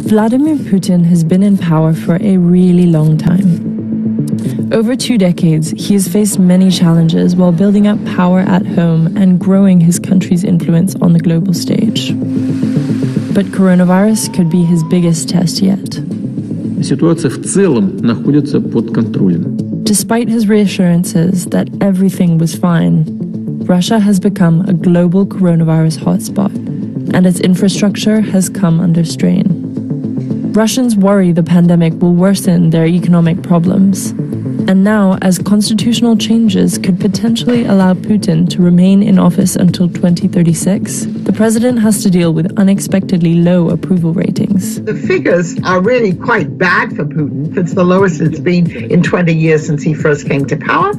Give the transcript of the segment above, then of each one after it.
Vladimir Putin has been in power for a really long time. Over 2 decades, he has faced many challenges while building up power at home and growing his country's influence on the global stage. But coronavirus could be his biggest test yet. Ситуация в целом находится под контролем. Despite his reassurances that everything was fine, Russia has become a global coronavirus hotspot, and its infrastructure has come under strain. Russians worry the pandemic will worsen their economic problems. And now, as constitutional changes could potentially allow Putin to remain in office until 2036, the president has to deal with unexpectedly low approval ratings. The figures are really quite bad for Putin. It's the lowest it's been in 20 years since he first came to power.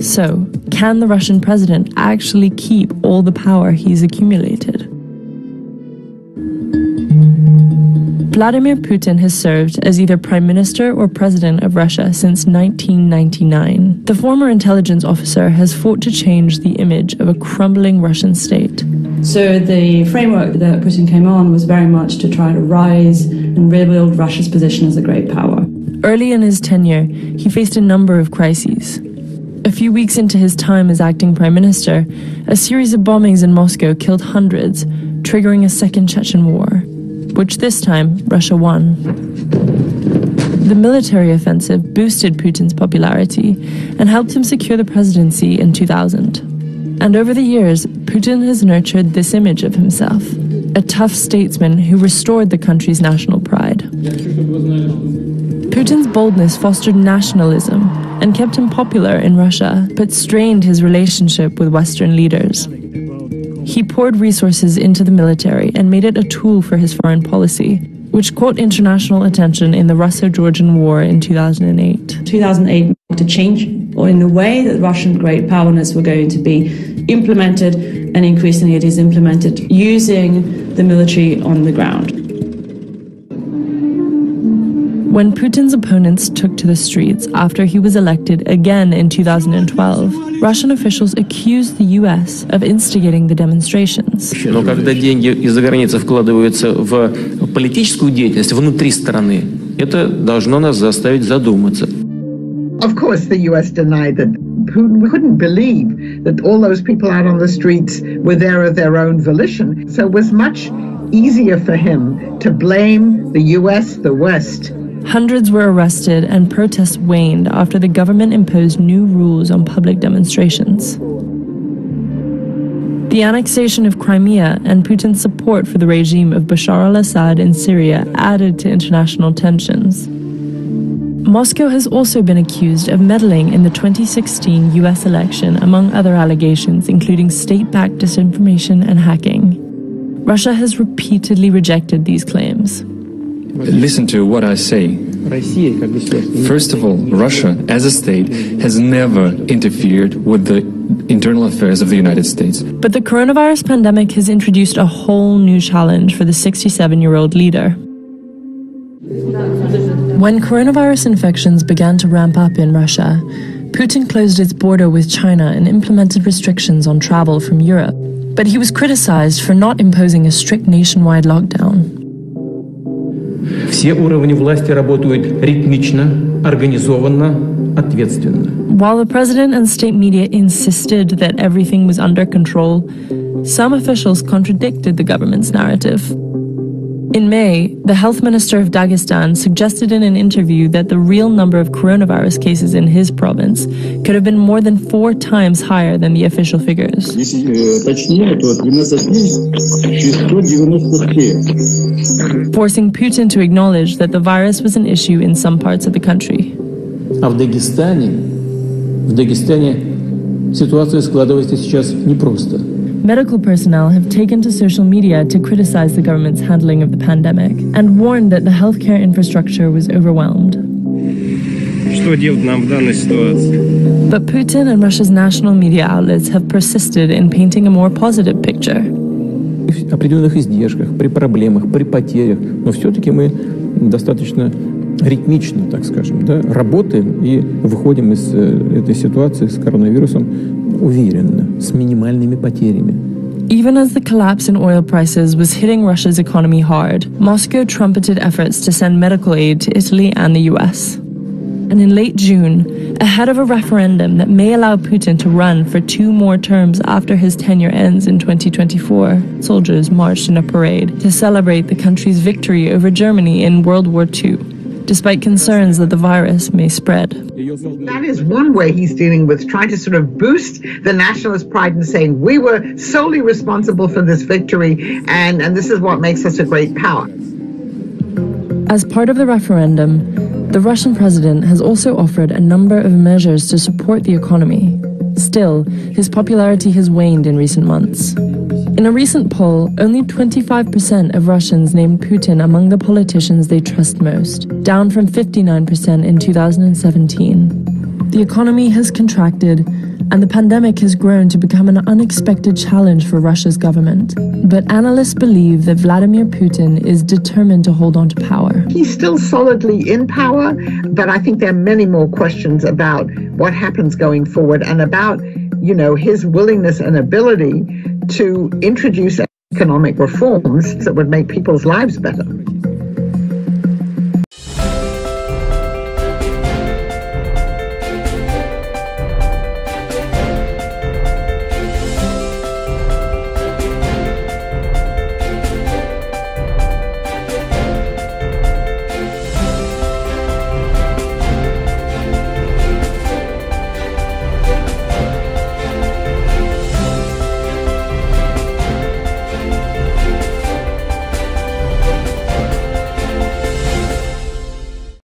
So, can the Russian president actually keep all the power he's accumulated? Vladimir Putin has served as either Prime Minister or President of Russia since 1999. The former intelligence officer has fought to change the image of a crumbling Russian state. So the framework that Putin came on was very much to try to rise and rebuild Russia's position as a great power. Early in his tenure, he faced a number of crises. A few weeks into his time as acting Prime Minister, a series of bombings in Moscow killed hundreds, triggering a second Chechen war, which this time Russia won. The military offensive boosted Putin's popularity and helped him secure the presidency in 2000. And over the years, Putin has nurtured this image of himself, a tough statesman who restored the country's national pride. Putin's boldness fostered nationalism and kept him popular in Russia, but strained his relationship with Western leaders. He poured resources into the military and made it a tool for his foreign policy, which caught international attention in the Russo-Georgian War in 2008. 2008 marked a change in the way that Russian great powerness were going to be implemented, and increasingly it is implemented using the military on the ground. When Putin's opponents took to the streets after he was elected again in 2012, Russian officials accused the US of instigating the demonstrations. Но когда деньги из-за границы вкладываются в политическую деятельность внутри страны, это должно нас заставить задуматься. Of course, the US denied that. Putin couldn't believe that all those people out on the streets were there of their own volition. So it was much easier for him to blame the US, the West. Hundreds were arrested and protests waned after the government imposed new rules on public demonstrations. The annexation of Crimea and Putin's support for the regime of Bashar al-Assad in Syria added to international tensions. Moscow has also been accused of meddling in the 2016 US election, among other allegations, including state-backed disinformation and hacking. Russia has repeatedly rejected these claims. Listen to what I say. First of all, Russia, as a state, has never interfered with the internal affairs of the United States. But the coronavirus pandemic has introduced a whole new challenge for the 67-year-old leader. When coronavirus infections began to ramp up in Russia, Putin closed its border with China and implemented restrictions on travel from Europe. But he was criticized for not imposing a strict nationwide lockdown. Все уровни власти работают ритмично, организованно, ответственно. While the president and state media insisted that everything was under control, some officials contradicted the government's narrative. In May, the health minister of Dagestan suggested in an interview that the real number of coronavirus cases in his province could have been more than 4 times higher than the official figures. Forcing Putin to acknowledge that the virus was an issue in some parts of the country. А в Дагестане ситуация складывается сейчас непросто. Medical personnel have taken to social media to criticize the government's handling of the pandemic and warned that the healthcare infrastructure was overwhelmed. Что делать нам в данной ситуации? But Putin and Russia's national media outlets have persisted in painting a more positive picture. При определенных издержках, при проблемах, при потерях, но все-таки мы достаточно ритмично, так скажем, да, работаем и выходим из этой ситуации с коронавирусом уверенно, с минимальными потерями. Even as the collapse in oil prices was hitting Russia's economy hard, Moscow trumpeted efforts to send medical aid to Italy and the US. And in late June, ahead of a referendum that may allow Putin to run for 2 more terms after his tenure ends in 2024, soldiers marched in a parade to celebrate the country's victory over Germany in World War II, despite concerns that the virus may spread. That is one way he's dealing with trying to sort of boost the nationalist pride and saying we were solely responsible for this victory and this is what makes us a great power. As part of the referendum, the Russian president has also offered a number of measures to support the economy. Still, his popularity has waned in recent months. In a recent poll, only 25% of Russians named Putin among the politicians they trust most, down from 59% in 2017. The economy has contracted, and the pandemic has grown to become an unexpected challenge for Russia's government. But analysts believe that Vladimir Putin is determined to hold on to power. He's still solidly in power, but I think there are many more questions about what happens going forward and about, his willingness and ability to introduce economic reforms that would make people's lives better.